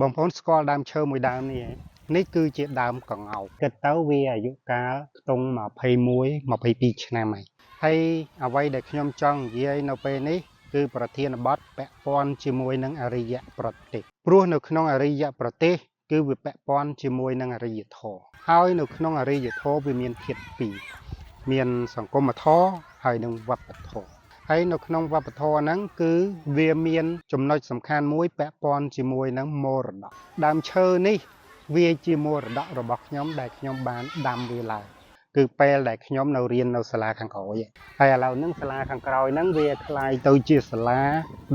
បងប្អូនស្គាល់ដើមឈើមួយដើមនេះឯងនេះគឺជាដើមកង្កោកគិតទៅវាអាយុកាលខ្ទង់21 22ឆ្នាំហើយអ្វីដែលខ្ញុំចង់និយាយនៅពេលនេះគឺប្រធានបទពាក់ព័ន្ធជាមួយនឹងអរិយប្រទេសព្រោះនៅក្នុងអរិយប្រទេសគឺវាពាក់ព័ន្ធជាមួយនឹងអរិយធម៌ហើយនៅក្នុងអរិយធម៌វាមានធាតុពីរមានសង្គមធម៌ហើយនិងវប្បធម៌ហើយនៅក្នុងវប្បធម៌ហ្នឹងគឺវាមានចំណុចសំខាន់មួយពាក់ព័ន្ធជាមួយនឹងមរតកដើមឈើនេះវាជាមរតករបស់ខ្ញុំដែលខ្ញុំបានដាំវាឡើងគឺពេលដែលខ្ញុំនៅរៀននៅសាលាខាងក្រោយហើយឥឡូវហ្នឹងសាលាខាងក្រោយហ្នឹងវាคล้ายទៅជាសាលា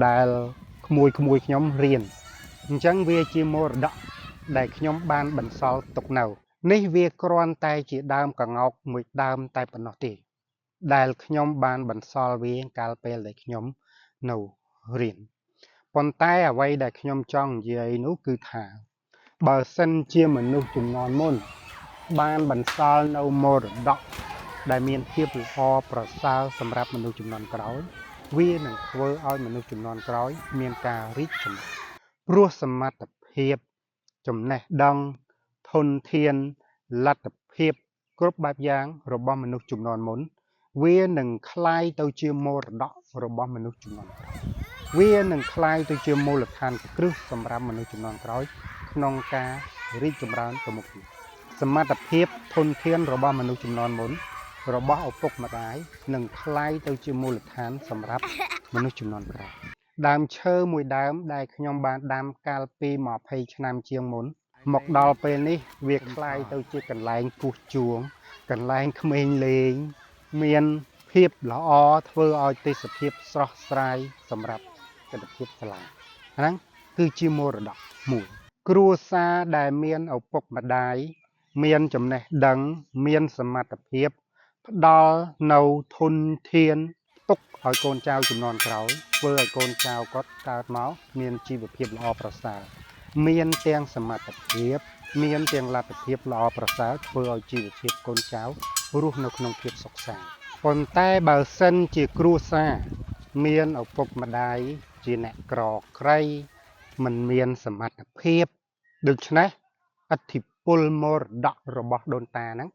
ដែលក្មួយខ្ញុំរៀនអញ្ចឹងវាជាមរតកដែលខ្ញុំបានបន្សល់ទុកនៅនេះវាគ្រាន់តែជាដើមកង្កោកមួយដើមតែប៉ុណ្ណោះទេដែលខ្ញុំបានបន្សល់វាកាលពេលដែលខ្ញុំនៅរៀនប៉ុន្តែអ្វីដែលខ្ញុំចង់និយាយនោះគឺថាបើសិនជាមនុស្សជំនាន់មុនបានបន្សល់នៅមរតកដែលមានភាពល្អប្រសើរសម្រាប់មនុស្សជំនាន់ក្រោយវានឹងធ្វើឲ្យមនុស្សជំនាន់ក្រោយមានការរីកចម្រើនព្រោះសមត្ថភាពចំណេះដឹងធនធានលទ្ធភាពគ្រប់បែបយ៉ាងរបស់មនុស្សជំនាន់មុនវានឹងคล้ายទៅជាមរតករបស់មនុស្សជំនាន់ក្រោយវានឹងคล้ายទៅជាមូលដ្ឋានគ្រឹះសម្រាប់មនុស្សជំនាន់ក្រោយក្នុងការរីកចម្រើនទៅមុខទៀតសមត្ថភាពធនធានរបស់មនុស្សជំនាន់មុនរបស់ឪពុកម្ដាយនឹងคล้ายទៅជាមូលដ្ឋានសម្រាប់មនុស្សជំនាន់ក្រោយដើមឈើមួយដើមដែលខ្ញុំបានដាំកាលពី20ឆ្នាំជាងមុនមកដល់ពេលនេះវាคล้ายទៅជាកន្លែងពុះជួងកន្លែងក្មេងលេងមានភាពល្អធ្វើឲ្យទេសភាពស្រស់ស្រាយសម្រាប់ទស្សនភាពសាលាហ្នឹងគឺជាមរតកមួយគ្រួសារដែលមានឪពុកម្ដាយមានចំណេះដឹងមានសមត្ថភាពផ្ដល់នៅធនធានទុកឲ្យកូនចៅជំនាន់ក្រោយធ្វើឲ្យកូនចៅគាត់កើតមកមានជីវភាពល្អប្រសើរមានទាំងសមត្ថភាពមានទាំងលទ្ធភាពល្អប្រសើរធ្វើឲ្យជីវភាពកូនចៅរស់នៅក្នុងភាពសុខសាន្តប៉ុន្តែបើសិនជាគ្រួសារមានឪពុកម្ដាយជាអ្នកក្រក្រៃមិនមានសមត្ថភាពដូច្នេះឥទ្ធិពលមរតករបស់ដូនតាហ្នឹង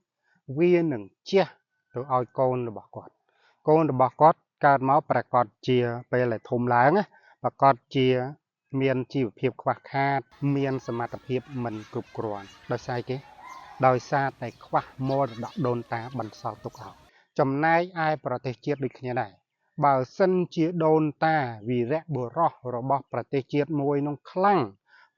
វានឹងជះទៅឲ្យកូនរបស់គាត់កើតមកប្រកាសជាពេលដែលធំឡើងប្រកាសជាមានជីវភាពខ្វះខាតមានសមត្ថភាពមិនគ្រប់គ្រាន់ដោយសារគេដោយសារតែខ្វះមរតកដូនតាបន្សល់ទុកឲ្យចំណែកឯប្រទេសជាតិដូចគ្នាដែរបើសិនជាដូនតាវីរៈបុរសរបស់ប្រទេសជាតិមួយនោះខ្លាំង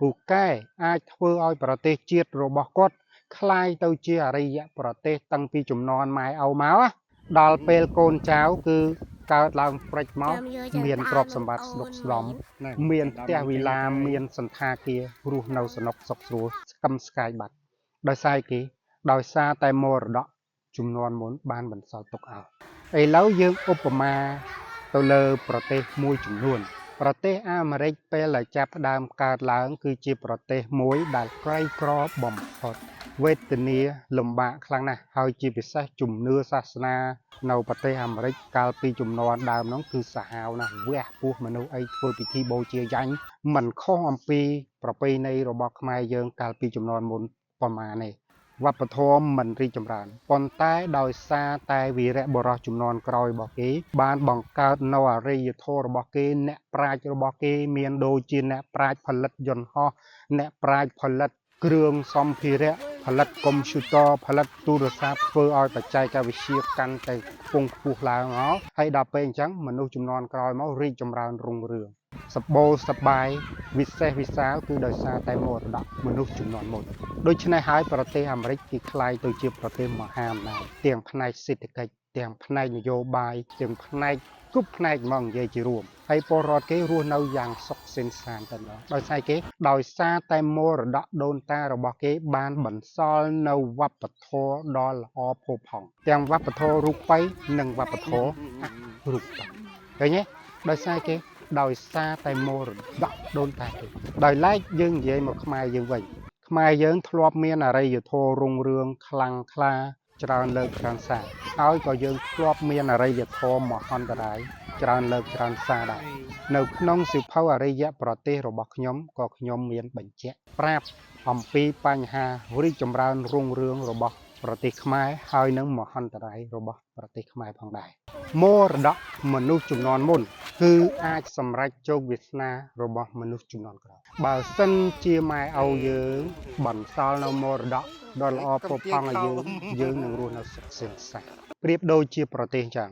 ពូកែអាចធ្វើឲ្យប្រទេសជាតិរបស់គាត់คล้ายទៅជាអរិយប្រទេសតាំងពីជំនាន់ម៉ែឪមកដល់ពេលកូនចៅគឺកើតឡើងព្រិចមកមានទ្រព្យសម្បត្តិស្ដុកស្ដំមានផ្ទះវិឡាមានសន្តាគាររស់នៅសនុកសុខស្រួលស្កឹមស្កាយបាត់ដោយសារគេដោយសារតែមរតកជំនាន់មុនបានបន្សល់ទុកឲ្យឥឡូវយើងឧបមាទៅលើប្រទេសមួយចំនួនប្រទេសអាមេរិកពេលដែលចាប់ផ្ដើមកើតឡើងគឺជាប្រទេសមួយដែលក្រីក្របំផុតវេទនាលំបាកខ្លាំងណាស់ហើយជាពិសេសជំនឿសាសនានៅប្រទេសអាមេរិកកាលពីជំនាន់ដើមនោះគឺសាហាវណាស់វះពោះមនុស្សអីធ្វើពិធីបូជាយញ្ញមិនខុសអំពីប្រពៃណីរបស់ខ្មែរយើងកាលពីជំនាន់មុនប្រមាណទេវប្បធម៌មិនរីកចម្រើនប៉ុន្តែដោយសារតែវីរៈបុរសជំនាន់ក្រោយរបស់គេបានបង្កើតនៅអរិយធម៌របស់គេអ្នកប្រាជ្ញរបស់គេមានដូចជាអ្នកប្រាជ្ញផលិតយន្តហោះអ្នកប្រាជ្ញផលិតគ្រឿងសម្ភារៈផលិតកុំព្យូទ័រផលិតទូរស័ព្ទធ្វើឲ្យបច្ចេកវិទ្យាកាន់តែខ្ពង់ខ្ពស់ឡើងមកហើយដល់ពេលអញ្ចឹងមនុស្សជំនាន់ក្រោយមករីកចម្រើនរុងរឿងសម្បូរសប្បាយវិសេសវិសាលគឺដោយសារតែមរតកមនុស្សជំនាន់មុនដូច្នេះហើយប្រទេសអាមេរិកគេក្លាយទៅជាប្រទេសមហាអំណាចទាំងផ្នែកសេដ្ឋកិច្ចទាំងផ្នែកនយោបាយទាំងផ្នែកគ្រប់ផ្នែកមកនិយាយជារួមហើយពលរដ្ឋគេរស់នៅយ៉ាងសុខសន្សានតែម្ដងដោយសារគេដោយសារតែមរតកដូនតារបស់គេបានបន្សល់នៅវប្បធម៌ដ៏ល្អផូរផង់ទាំងវប្បធម៌រូបិយនិងវប្បធម៌អរូបិយឃើញទេដោយសារគេដោយសារតែមរតកដូនតាគេដោយឡែកយើងនិយាយមកខ្មែរយើងវិញខ្មែរយើងធ្លាប់មានអរិយធម៌រុងរឿងខ្លាំងក្លាច្រើនលើកច្រើនសារហើយក៏យើងធ្លាប់មានអរិយធម៌មហន្តរាយ ច្រើនលើកច្រើនសារដែរនៅក្នុងសិភៅអរិយប្រទេសរបស់ខ្ញុំក៏ខ្ញុំមានបញ្ជាក់ប្រាប់អំពីបញ្ហារីកចម្រើនរុងរឿងរបស់ប្រទេសខ្មែរហើយនឹងមហន្តរាយរបស់ប្រទេសខ្មែរផងដែរមរតកមនុស្សជំនាន់មុនគឺអាចសម្រេចជោគវាសនារបស់មនុស្សជំនាន់ក្រោយបើសិនជាម៉ែឪយើងបន្សល់នៅមរតកដ៏ល្អផូរផង់ឲ្យយើងនឹងរស់នៅសុខសន្តិប្រៀបដូចជាប្រទេសចឹង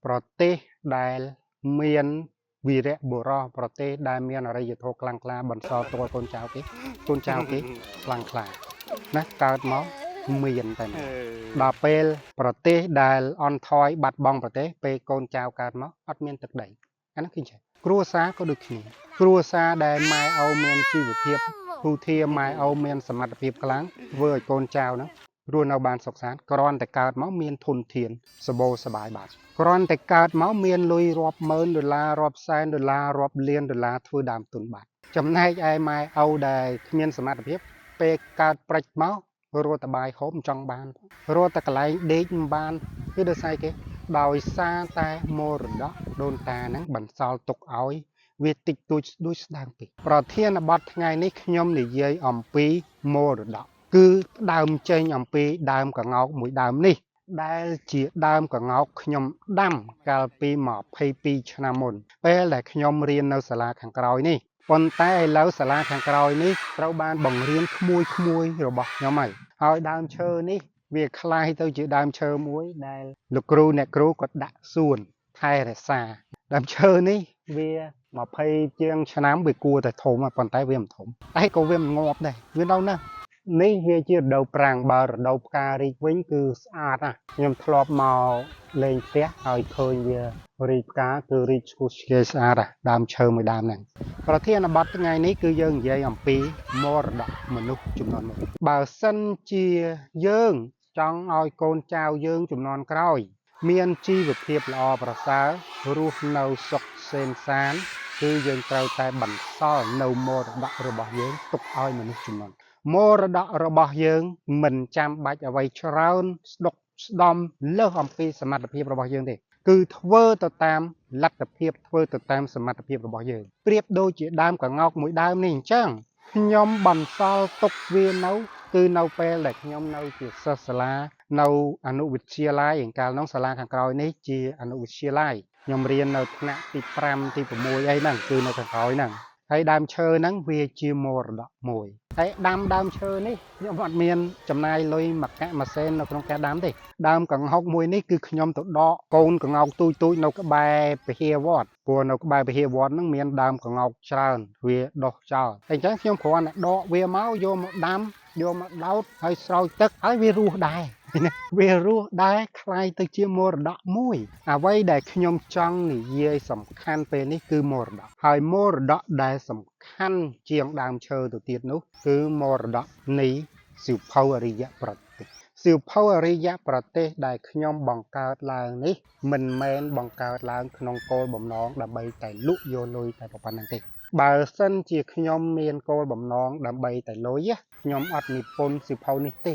ប្រទេសដែលមានវីរៈបុរសប្រទេសដែលមានអរិយធម៌ខ្លាំងក្លាបន្សល់ទល់កូនចៅគេខ្លាំងក្លាណាកើតមកមានតែដល់ពេលប្រទេសដែលអន់ថយបាត់បង់ប្រទេសពេលកូនចៅកើតមកអត់មានទឹកដីអានោះគឺចឹងគ្រួសារក៏ដូចគ្នាគ្រួសារដែលម៉ែឪមានជីវភាពទូធាម៉ែឪមានសមត្ថភាពខ្លាំងធ្វើឲ្យកូនចៅហ្នឹងរស់នៅបានសុខសាន្តគ្រាន់តែកើតមកមានធនធានសបោសបាយបាទគ្រាន់តែកើតមកមានលុយរាប់ម៉ឺនដុល្លាររាប់សែនដុល្លាររាប់លានដុល្លារធ្វើដើមទុនបាទចំណែកឯម៉ែឪដែលគ្មានសមត្ថភាពពេលកើតព្រិចមករត់តបាយហូបមិនចង់បានរត់តែកន្លែងដេកមិនបានគឺដោយសារគេដោយសារតែមរតកដូនតាហ្នឹងបន្សល់ទុកឲ្យវាតិចតួចដូចស្ដើងពេកប្រធានបទថ្ងៃនេះខ្ញុំនិយាយអំពីមរតកគឺដើមចេញអំពីដើមកង្កោកមួយដើមនេះដែលជាដើមកង្កោកខ្ញុំដាំកាលពី22ឆ្នាំមុនពេលដែលខ្ញុំរៀននៅសាលាខាងក្រោយនេះប៉ុន្តែឥឡូវសាលាខាងក្រោយនេះត្រូវបានបង្រៀនក្មួយរបស់ខ្ញុំហើយដើមឈើនេះវាคล้ายទៅជាដើមឈើមួយដែលលោកគ្រូអ្នកគ្រូគាត់ដាក់សួនថែរក្សាដើមឈើនេះវា20ជាងឆ្នាំវាគួរតែធំប៉ុន្តែវាមិនធំតែក៏វាមិនងាប់ដែរវានៅណានេះវាជារដូវប្រាំងបើរដូវផ្ការីកវិញគឺស្អាតណាស់ខ្ញុំធ្លាប់មកលេងផ្ទះហើយឃើញវារីកផ្កាគឺរីកឈ្ងុយឆ្ងាយស្អាតដើមឈើមួយដើមហ្នឹងប្រធានបទថ្ងៃនេះគឺយើងនិយាយអំពីមរតកមនុស្សជំនាន់មុនបើសិនជាយើងចង់ឲ្យកូនចៅយើងជំនាន់ក្រោយមានជីវភាពល្អប្រសើររស់នៅសុខសេនសានគឺយើងត្រូវតែបន្សល់នៅមរតករបស់យើងទុកឲ្យមនុស្សជំនាន់មរតករបស់យើងមិនចាំបាច់អ្វីច្រើនស្ដុកស្ដំលើសអំពីសមត្ថភាពរបស់យើងទេគឺធ្វើទៅតាមលទ្ធភាពធ្វើទៅតាមសមត្ថភាពរបស់យើងប្រៀបដូចជាដើមកង្កោកមួយដើមនេះអញ្ចឹងខ្ញុំបន្សល់ទុកវានៅគឺនៅពេលដែលខ្ញុំនៅជាសិស្សសាលានៅអនុវិទ្យាល័យកាលនោះសាលាខាងក្រោយនេះជាអនុវិទ្យាល័យខ្ញុំរៀននៅថ្នាក់ទី5ទី6អីហ្នឹងគឺនៅខាងក្រោយហ្នឹងហើយដើមឈើហ្នឹងវាជាមរតកមួយហើយដាំដើមឈើនេះខ្ញុំអត់មានចំណាយលុយមួយកាក់មួយសេននៅក្នុងការដាំទេដើមកង្កោកមួយនេះគឺខ្ញុំទៅដកកូនកង្កោកទូចនៅក្បែរពហិវត្តព្រោះនៅក្បែរពហិវត្តហ្នឹងមានដើមកង្កោកច្រើនវាដុះចោលតែអញ្ចឹងខ្ញុំគ្រាន់តែដកវាមកយកមកដាំយកមកដោតហើយស្រោចទឹកហើយវារស់ដែរវារស់ដែរคล้ายទៅជាមរតកមួយអ្វីដែលខ្ញុំចង់និយាយសំខាន់ពេលនេះគឺមរតកហើយមរតកដែលសំខាន់ជាងដើមឈើទៅទៀតនោះគឺមរតកនៃសៀវភៅអរិយប្រទេសសៀវភៅអរិយប្រទេសដែលខ្ញុំបង្កើតឡើងនេះមិនមែនបង្កើតឡើងក្នុងគោលបំណងដើម្បីតែលក់យកលុយតែប៉ុណ្្នឹងទេបើសិនជាខ្ញុំមានគោលបំណងដើម្បីតែលុយខ្ញុំអត់និពន្ធសៀវភៅនេះទេ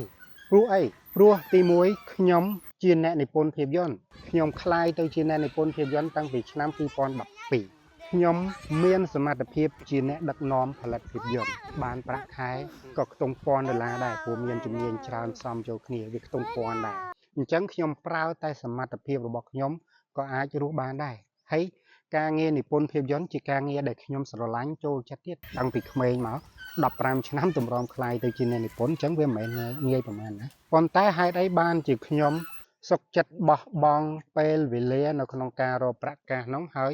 ព្រោះអីព្រោះទី1ខ្ញុំជាអ្នកនិពន្ធភាពយន្តខ្ញុំក្លាយទៅជាអ្នកនិពន្ធភាពយន្តតាំងពីឆ្នាំ2012ខ្ញុំមានសមត្ថភាពជាអ្នកដឹកនាំផលិតភាពយន្តបានប្រាក់ខែក៏ខ្ទង់$1000ដែរព្រោះមានជំនាញច្រើនផ្សំចូលគ្នាវាខ្ទង់1000ដែរអញ្ចឹងខ្ញុំប្រើតែសមត្ថភាពរបស់ខ្ញុំក៏អាចរស់បានដែរហើយការងារនិពន្ធភាពយន្តជាការងារដែលខ្ញុំស្រឡាញ់ចូលចិត្តទៀតតាំងពីក្មេងមក15ឆ្នាំទម្រាំក្លាយទៅជាអ្នកនិពន្ធអញ្ចឹងវាមិនមែនងាយប្រហែលណាប៉ុន្តែហេតុអីបានជាខ្ញុំសុខចិត្តបោះបង់ពេលវេលានៅក្នុងការរកប្រាក់កាសនោះហើយ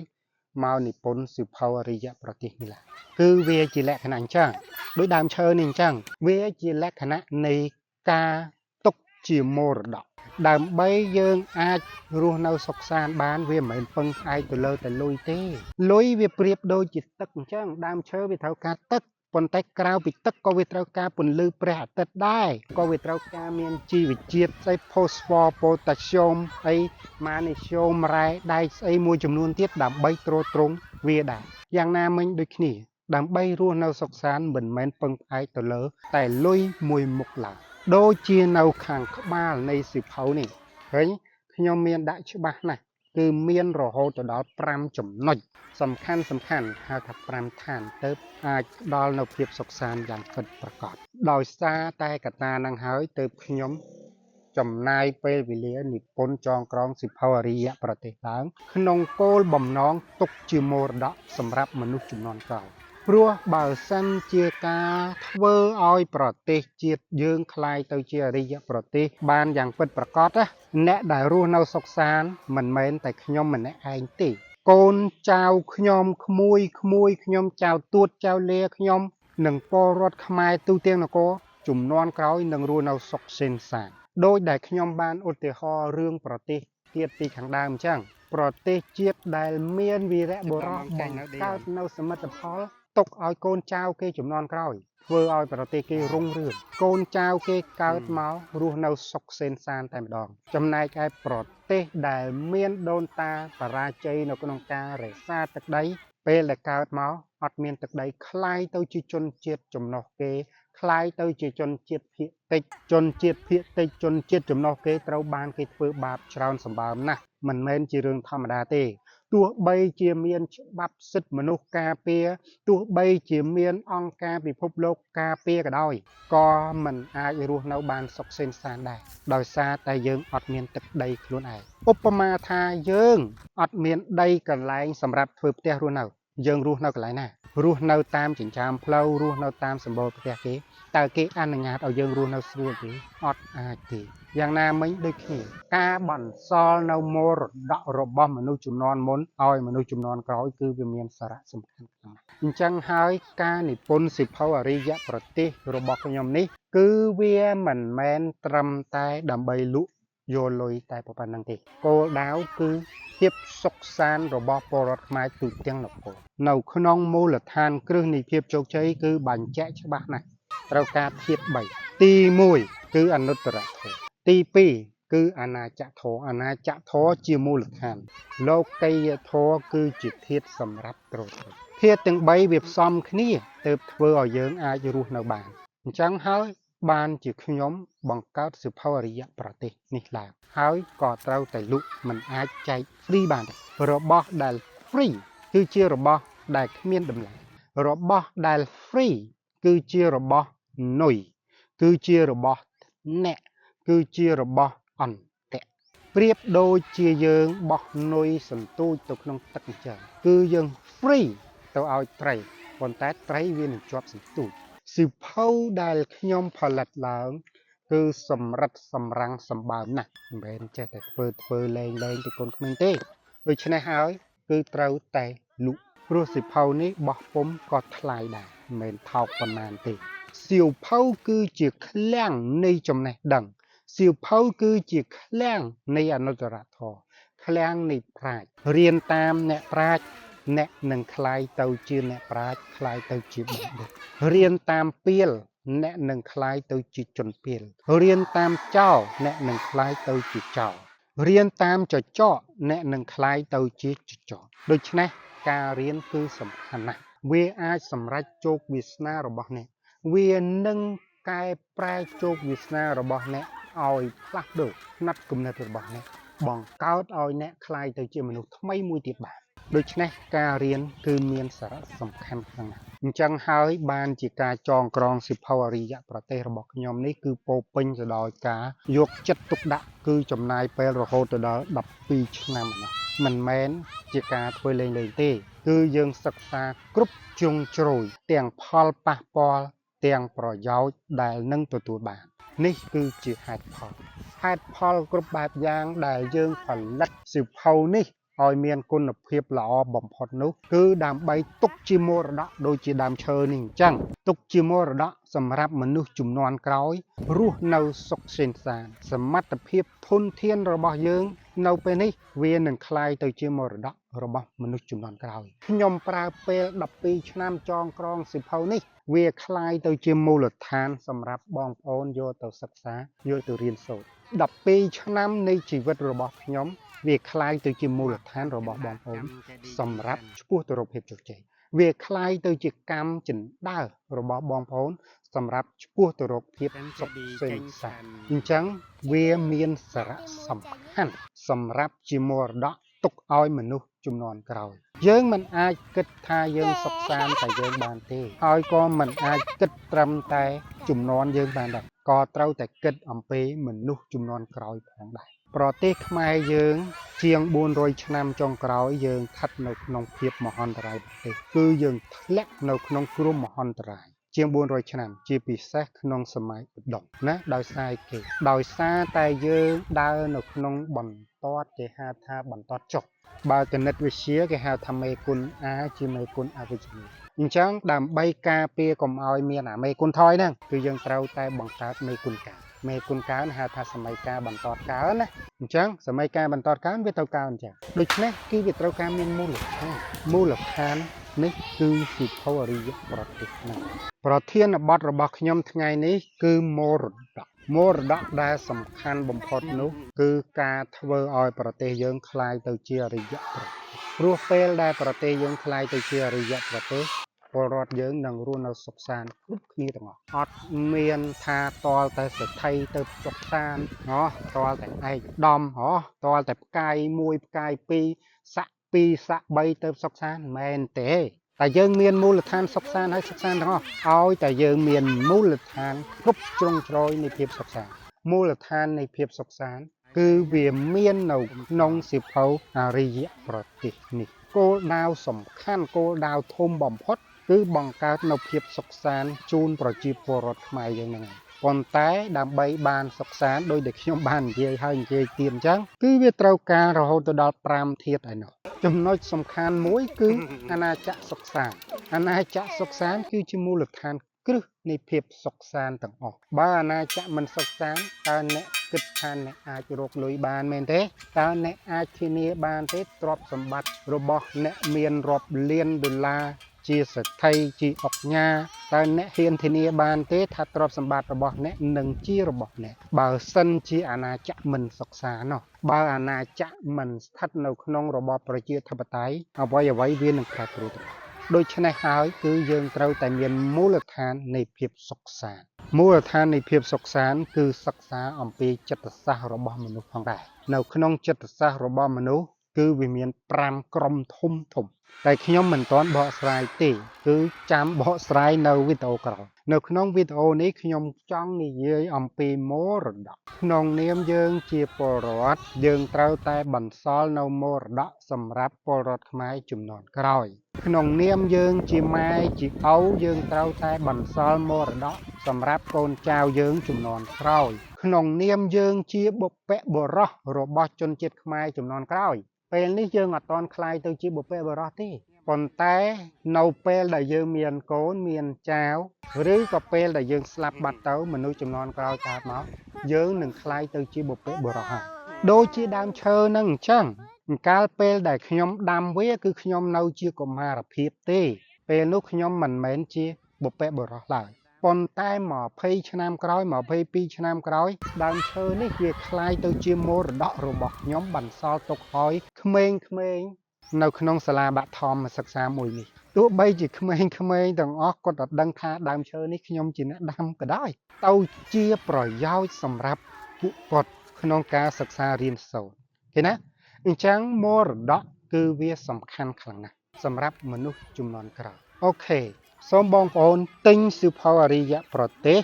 មកនិពន្ធសៀវភៅអរិយប្រទេសនេះឡាគឺវាជាលក្ខណៈអញ្ចឹងដោយដើមឈើនេះអញ្ចឹងវាជាលក្ខណៈនៃការទុកជាមរតកដើម្បីយើងអាចរស់នៅសុខសាន្តបានវាមិនមែនពឹងផ្អែកទៅលើតែលុយទេលុយវាប្រៀបដូចជាទឹកអញ្ចឹងដើមឈើវាត្រូវការទឹកប៉ុន្តែក្រៅពីទឹកក៏វាត្រូវការពន្លឺព្រះអាទិត្យដែរក៏វាត្រូវការមានជីវជាតិស្អីផូស្វ័រប៉ូតាស្យូមអីម៉ាណេស្យូមរ៉ែដែកស្អីមួយចំនួនទៀតដើម្បីទ្រទ្រង់វាដែរយ៉ាងណាមិញដូចគ្នាដើម្បីរស់នៅសុខសាន្តមិនមែនពឹងផ្អែកទៅលើតែលុយមួយមុខឡើយដូចជានៅខាងក្បាលនៃសៀវភៅនេះឃើញខ្ញុំមានដាក់ច្បាស់ណាស់ គឺមានរហូតដល់5ចំណុចសំខាន់ហៅថា5ឋានទៅអាចផ្ដល់នូវភាពសុខសាន្តយ៉ាងពិតប្រាកដដោយសារតែកត្តានឹងហើយទៅខ្ញុំចំណាយពេលវេលានិពន្ធចងក្រងសិភៅអរិយប្រទេសឡើងក្នុងគោលបំណងទុកជាមរតកសម្រាប់មនុស្សជំនាន់ក្រោយព្រោះបើសិនជាការធ្វើឲ្យប្រទេសជាតិយើងคล้ายទៅជាអរិយប្រទេសបានយ៉ាងពិតប្រាកដអ្នកដែលរស់នៅសុខសាន្តមិនមែនតែខ្ញុំម្នាក់ឯងទេកូនចៅខ្ញុំក្មួយខ្ញុំចៅទួតចៅលាខ្ញុំនិងពលរដ្ឋខ្មែរទូទាំងនគរជំនាន់ក្រោយនឹងរស់នៅសុខសេនសាន្តដោយដែលខ្ញុំបានឧទាហរណ៍រឿងប្រទេសទៀតពីខាងដើមអញ្ចឹងប្រទេសជាតិដែលមានវីរៈបុរសបង្កើតនៅសមិទ្ធផលទុកឲ្យកូនចៅគេជំនាន់ក្រោយធ្វើឲ្យប្រទេសគេរុងរឿងកូនចៅគេកើតមករស់នៅសុខសេនសាន្តតែម្ដងចំណែកឯប្រទេសដែលមានដូនតាបរាជ័យនៅក្នុងការរក្សាទឹកដីពេលដែលកើតមកអត់មានទឹកដីคล้ายទៅជាជនជាតិចំណុះគេคล้ายទៅជាជនជាតិភាគតិចជនជាតិភាគតិចជនជាតិចំណុះគេត្រូវបានគេធ្វើបាបច្រើនសម្បើមណាស់មិនមែនជារឿងធម្មតាទេទោះបីជាមានច្បាប់សិទ្ធិមនុស្សការពារទោះបីជាមានអង្គការពិភពលោកការពារក៏ដោយក៏មិនអាចរស់នៅបានសុខសេនសាន្តដែរដោយសារតែយើងអត់មានទឹកដីខ្លួនឯងឧបមាថាយើងអត់មានដីកន្លែងសម្រាប់ធ្វើផ្ទះរស់នៅយើងរស់នៅកន្លែងណារស់នៅតាមចិញ្ចើមផ្លូវរស់នៅតាមសម្បូរផ្ទះគេតើគេអនុញ្ញាតឲ្យយើងរស់នៅស្រួលទេអត់អាចទេយ៉ាងណាមិញដូចគ្នាការបន្សល់នៅមរតករបស់មនុស្សជំនាន់មុនឲ្យមនុស្សជំនាន់ក្រោយគឺវាមានសារៈសំខាន់ខ្លាំងណាស់អញ្ចឹងហើយការនិពន្ធសិភៅអរិយប្រទេសរបស់ខ្ញុំនេះគឺវាមិនមែនត្រឹមតែដើម្បីលក់យកលុយតែប៉ុណ្្នឹងទេគោលដៅគឺភាពសុខសាន្តរបស់ពលរដ្ឋខ្មែរទូទាំងនគរនៅក្នុងមូលដ្ឋានគ្រឹះនៃភាពជោគជ័យគឺបញ្ជាក់ច្បាស់ណាស់ត្រូវការធាតុ3ទី1គឺអនុត្តរធម៌ទី2គឺអនាចធម៌អនាចធម៌ជាមូលដ្ឋានលោកីយធម៌គឺជាធាតុសម្រាប់ទ្រទ្រង់ធាតុទាំង3វាផ្សំគ្នាទើបធ្វើឲ្យយើងអាចរស់នៅបានអញ្ចឹងហើយបានជាខ្ញុំបង្កើតសិភៅអរិយប្រទេសនេះឡើងហើយក៏ត្រូវតែលក់មិនអាចចែក free បានទេរបស់ដែល free គឺជារបស់ដែលគ្មានតម្លៃរបស់ដែល free គឺជារបស់នុយគឺជារបស់អ្នកគឺជារបស់អន្តៈប្រៀបដូចជាយើងបោះនុយសន្ទូចទៅក្នុងទឹកអញ្ចឹងគឺយើង free ទៅឲ្យត្រីប៉ុន្តែត្រីវានឹងជាប់សន្ទូចសិភៅដែលខ្ញុំផលិតឡើងគឺសម្រិតសម្រាំងសម្បើមណាស់មិនមែនចេះតែធ្វើលេងទៅកូនក្មេងទេដូច្នេះហើយគឺត្រូវតែលក់ព្រោះសិភៅនេះបោះពុំក៏ថ្លៃដែរមិនមែនថោកប៉ុន្មានទេសៀវភៅគឺជាឃ្លាំងនៃចំណេះដឹងសៀវភៅគឺជាឃ្លាំងនៃអនុត្តរធម៌ឃ្លាំងនៃប្រាជ្ញរៀនតាមអ្នកប្រាជ្ញអ្នកនឹងคล้ายទៅជាអ្នកប្រាជ្ញคล้ายទៅជាបណ្ឌិតរៀនតាមពាលអ្នកនឹងคล้ายទៅជាជនពាលរៀនតាមចោរអ្នកនឹងคล้ายទៅជាចោររៀនតាមចចកអ្នកនឹងคล้ายទៅជាចចកដូច្នេះការរៀនគឺសំខាន់ណាស់វាអាចសម្រេចជោគវាសនារបស់អ្នកវានឹងកែប្រែជោគវាសនារបស់អ្នកឲ្យផ្លាស់ប្ដូរផ្នត់គំនិតរបស់អ្នកបង្កើតឲ្យអ្នកคล้ายទៅជាមនុស្សថ្មីមួយទៀតបានដូច្នេះការរៀនគឺមានសារៈសំខាន់ខ្លាំងណាស់អញ្ចឹងហើយបានជាការចងក្រងសិភៅអរិយប្រទេសរបស់ខ្ញុំនេះគឺពោពេញទៅដោយការយកចិត្តទុកដាក់គឺចំណាយពេលរហូតដល់12ឆ្នាំណាមិនមែនជាការធ្វើលេងទេគឺយើងសិក្សាគ្រប់ជ្រុងជ្រោយទាំងផលប៉ះពាល់ទាំងប្រយោជន៍ដែលនឹងទទួលបាននេះគឺជាហេតុផលគ្រប់បែបយ៉ាងដែលយើងផលិតសៀវភៅនេះឲ្យមានគុណភាពល្អបំផុតនោះគឺដើម្បីទុកជាមរតកដូចជាដើមឈើនេះអញ្ចឹងទុកជាមរតកសម្រាប់មនុស្សជំនាន់ក្រោយរស់នៅសុខសេនសាន្តសមត្ថភាពធនធានរបស់យើងនៅពេលនេះវានឹងคล้ายទៅជាមរតករបស់មនុស្សជំនាន់ក្រោយខ្ញុំប្រើពេល12ឆ្នាំចងក្រងសៀវភៅនេះវាคล้ายទៅជាមូលដ្ឋានសម្រាប់បងប្អូនយកទៅសិក្សាយកទៅរៀនសូត្រ12ឆ្នាំនៃជីវិតរបស់ខ្ញុំវាคล้ายទៅជាមូលដ្ឋានរបស់បងប្អូនសម្រាប់ឆ្ពោះទៅរកភាពជោគជ័យវាคล้ายទៅជាកម្មចិន្តារបស់បងប្អូនសម្រាប់ឆ្ពោះទៅរកភាពសុខសេនសាន្តអញ្ចឹងវាមានសារៈសំខាន់សម្រាប់ជាមរតក ទុកឲ្យមនុស្សជំនាន់ក្រោយយើងមិនអាចគិតថាយើងសុខសាន្តតែយើងបានទេហើយក៏មិនអាចគិតត្រឹមតែជំនាន់យើងបានដែរក៏ត្រូវតែគិតអំពីមនុស្សជំនាន់ក្រោយផងដែរប្រទេសខ្មែរយើងជាង400ឆ្នាំចុងក្រោយយើងស្ថិតនៅក្នុងភាពមហន្តរាយប្រទេសគឺយើងធ្លាក់នៅក្នុងគ្រោះមហន្តរាយជាង400ឆ្នាំជាពិសេសក្នុងសម័យឧត្តមណាដោយសារគេដោយសារតែយើងដើរនៅក្នុងបន្តគេហៅថាបន្តចុះបើគណិតវិទ្យាគេហៅថាមេគុណ A ជាមេគុណអវិជ្ជមានអញ្ចឹងដើម្បីការពារកុំឲ្យមានអាមេគុណថយហ្នឹងគឺយើងត្រូវតែបង្កើតមេគុណកើនមេគុណកើនហៅថាសម័យកាលបន្តកើនណាអញ្ចឹងសម័យកាលបន្តកើនវាត្រូវកើនអញ្ចឹងដូច្នេះគឺវាត្រូវការមានមូលដ្ឋាននេះគឺសិភៅអរិយប្រទេសណាប្រធានបទរបស់ខ្ញុំថ្ងៃនេះគឺមរតកដែលសំខាន់បំផុតនោះគឺការធ្វើឲ្យប្រទេសយើងក្លាយទៅជាអរិយប្រទេសព្រោះពេលដែលប្រទេសយើងក្លាយទៅជាអរិយប្រទេសពលរដ្ឋយើងនឹងរស់នៅសុខសាន្តគ្រប់គ្នាទាំងអស់អត់មានថាតលតែសេដ្ឋីទៅសុខសាន្តតលតែឯកឧត្តមតលតែផ្កាយ1ផ្កាយ2សាក់2សាក់3ទៅសុខសាន្តមិនមែនទេតែយើងមានមូលដ្ឋានសុខសាន្តហើយសុខសាន្តទាំងអស់ឲ្យតែយើងមានមូលដ្ឋានគ្រប់ជ្រុងជ្រោយនៃភាពសុខសាន្តមូលដ្ឋាននៃភាពសុខសាន្តគឺវាមាននៅក្នុងសិភៅអរិយប្រទេសនេះគោលដៅសំខាន់គោលដៅធំបំផុតគឺបង្កើតនៅភាពសុខសាន្តជូនប្រជាពលរដ្ឋខ្មែរយើងហ្នឹងឯងប៉ុន្តែដើម្បីបានសុខសាន្តដោយដែលខ្ញុំបាននិយាយហើយនិយាយទៀតអញ្ចឹងគឺវាត្រូវការរហូតទៅដល់5ធាតុឯនោះចំណុចសំខាន់មួយគឺអាណាចក្រសុខសាន្តគឺជាមូលដ្ឋានគ្រឹះនៃភាពសុខសាន្តទាំងអស់បើអាណាចក្រមិនសុខសាន្តតើអ្នកគិតថាអ្នកអាចរកលុយបានមែនទេតើអ្នកអាចធានាបានទេទ្រព្យសម្បត្តិរបស់អ្នកមានរាប់លានដុល្លារជាសេដ្ឋីជាអុកញ៉ាតើអ្នកហ៊ានធានាបានទេថាទ្រព្យសម្បត្តិរបស់អ្នកនឹងជារបស់អ្នកបើសិនជាអាណាចក្រមិនសុខសាន្តនោះបើអាណាចក្រមិនស្ថិតនៅក្នុងរបបប្រជាធិបតេយ្យអ្វីវានឹងប្រែប្រួលទៅដូច្នេះហើយគឺយើងត្រូវតែមានមូលដ្ឋាននៃភាពសុខសាន្តមូលដ្ឋាននៃភាពសុខសាន្តគឺសិក្សាអំពីចិត្តសាស្ត្ររបស់មនុស្សផងដែរនៅក្នុងចិត្តសាស្ត្ររបស់មនុស្សគឺវាមាន5ក្រុមធំតែខ្ញុំមិនទាន់បកស្រាយទេគឺចាំបកស្រាយនៅវីដេអូក្រោយនៅក្នុងវីដេអូនេះខ្ញុំចង់និយាយអំពីមរតកក្នុងនាមយើងជាពលរដ្ឋយើងត្រូវតែបន្សល់នៅមរតកសម្រាប់ពលរដ្ឋខ្មែរជំនាន់ក្រោយក្នុងនាមយើងជាម៉ែជាឪយើងត្រូវតែបន្សល់មរតកសម្រាប់កូនចៅយើងជំនាន់ក្រោយក្នុងនាមយើងជាបុព្វបុរសរបស់ជនជាតិខ្មែរជំនាន់ក្រោយពេលនេះយើងអត់ទាន់ក្លាយទៅជាបុព្វបុរសទេប៉ុន្តែនៅពេលដែលយើងមានកូនមានចៅឬក៏ពេលដែលយើងស្លាប់បាត់ទៅមនុស្សជំនាន់ក្រោយកើតមកយើងនឹងក្លាយទៅជាបុព្វបុរសហើយដូចជាដើមឈើនឹងអញ្ចឹងកាលពេលដែលខ្ញុំដាំវាគឺខ្ញុំនៅជាកុមារភាពទេពេលនោះខ្ញុំមិនមែនជាបុព្វបុរសឡើយប៉ុន្តែ20ឆ្នាំក្រោយ22ឆ្នាំក្រោយដើមឈើនេះវាคล้ายទៅជាមរតករបស់ខ្ញុំបន្សល់ទុកឲ្យក្មេងៗនៅក្នុងសាលាបឋមសិក្សាមួយនេះទោះបីជាក្មេងៗទាំងអស់គាត់អត់ដឹងថាដើមឈើនេះខ្ញុំជាអ្នកដាំក៏ដោយទៅជាប្រយោជន៍សម្រាប់ពួកគាត់ក្នុងការសិក្សារៀនសូត្រឃើញណាអញ្ចឹងមរតកគឺវាសំខាន់ខ្លាំងណាស់សម្រាប់មនុស្សជំនាន់ក្រោយអូខេសូមបងប្អូនទិញសៀវភៅអរិយប្រទេស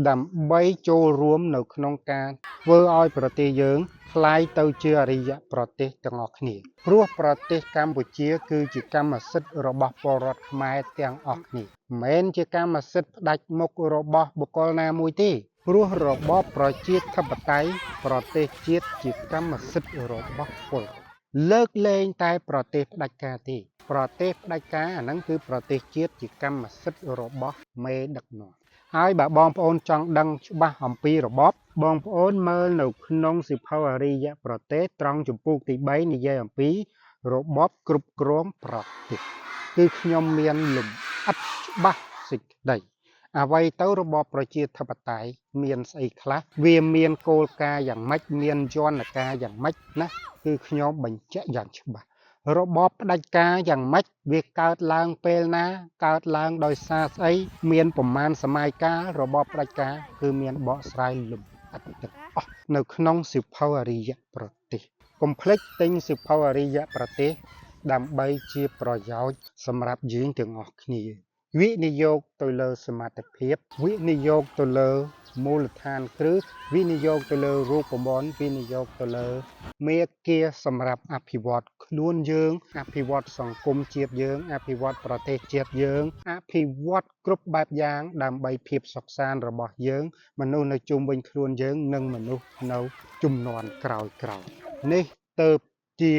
ដើម្បីចូលរួមនៅក្នុងការធ្វើឲ្យប្រទេសយើងក្លាយទៅជាអរិយប្រទេសទាំងអស់គ្នាព្រោះប្រទេសកម្ពុជាគឺជាកម្មសិទ្ធិរបស់ពលរដ្ឋខ្មែរទាំងអស់គ្នាមិនមែនជាកម្មសិទ្ធិផ្ដាច់មុខរបស់បុគ្គលណាមួយទេព្រោះរបបប្រជាធិបតេយ្យប្រទេសជាតិជាកម្មសិទ្ធិរបស់ពលរដ្ឋលើកលែងតែប្រទេសផ្ដាច់ការទេប្រទេសផ្ដាច់ការអាហ្នឹងគឺប្រទេសជាតិជាកម្មសិទ្ធិរបស់មេដឹកនាំហើយបើបងប្អូនចង់ដឹងច្បាស់អំពីរបបបងប្អូនមើលនៅក្នុងសៀវភៅអរិយប្រទេសត្រង់ជំពូកទី3និយាយអំពីរបបគ្រប់គ្រងប្រទេសគឺខ្ញុំមានលំអិតច្បាស់សេចក្តីអ្វីទៅរបបប្រជាធិបតេយ្យមានស្អីខ្លះវាមានគោលការណ៍យ៉ាងម៉េចមានយន្តការយ៉ាងម៉េចណាគឺខ្ញុំបញ្ជាក់យ៉ាងច្បាស់របបផ្ដាច់ការយ៉ាងម៉េចវាកើតឡើងពេលណាកើតឡើងដោយសារស្អីមានប្រមាណសម័យកាលរបបផ្ដាច់ការគឺមានបកស្រាយលំអិតទាំងអស់នៅក្នុងសៀវភៅអរិយប្រទេស កុំភ្លេចទិញសៀវភៅអរិយប្រទេសដើម្បីជាប្រយោជន៍សម្រាប់យើងទាំងអស់គ្នាវិនិយោគទៅលើសមត្ថភាពវិនិយោគទៅលើមូលដ្ឋានគ្រឹះវិនិយោគទៅលើរូបមន្តវិនិយោគទៅលើមេគាសម្រាប់អភិវឌ្ឍខ្លួនយើងអភិវឌ្ឍសង្គមជាតិយើងអភិវឌ្ឍប្រទេសជាតិយើងអភិវឌ្ឍគ្រប់បែបយ៉ាងដើម្បីភាពសុខសាន្តរបស់យើងមនុស្សនៅជុំវិញខ្លួនយើងនិងមនុស្សនៅជំនាន់ក្រោយៗនេះទៅជា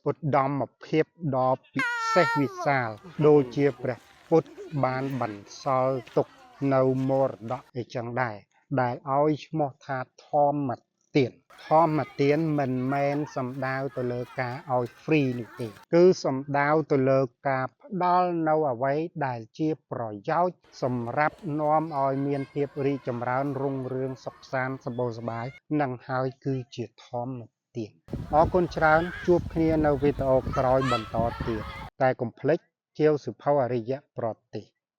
ឧត្តមភាពដ៏ពិសេសវិសាលដូចជាព្រះពុទ្ធបានបន្សល់ទុកនៅមរតកអីចឹងដែរដែលឲ្យឈ្មោះថាធម្មទានធម្មទានមិនមែនសំដៅទៅលើការឲ្យ free នោះទេគឺសំដៅទៅលើការផ្ដល់នៅអ្វីដែលជាប្រយោជន៍សម្រាប់នាំឲ្យមានភាពរីកចម្រើនរុងរឿងសុខសាន្តសម្បូរសប្បាយនឹងហើយគឺជាធម្មទានអរគុណច្រើនជួបគ្នានៅវីដេអូក្រោយបន្តទៀតតែកុំភ្លេចជាវសៀវភៅអរិយប្រទេស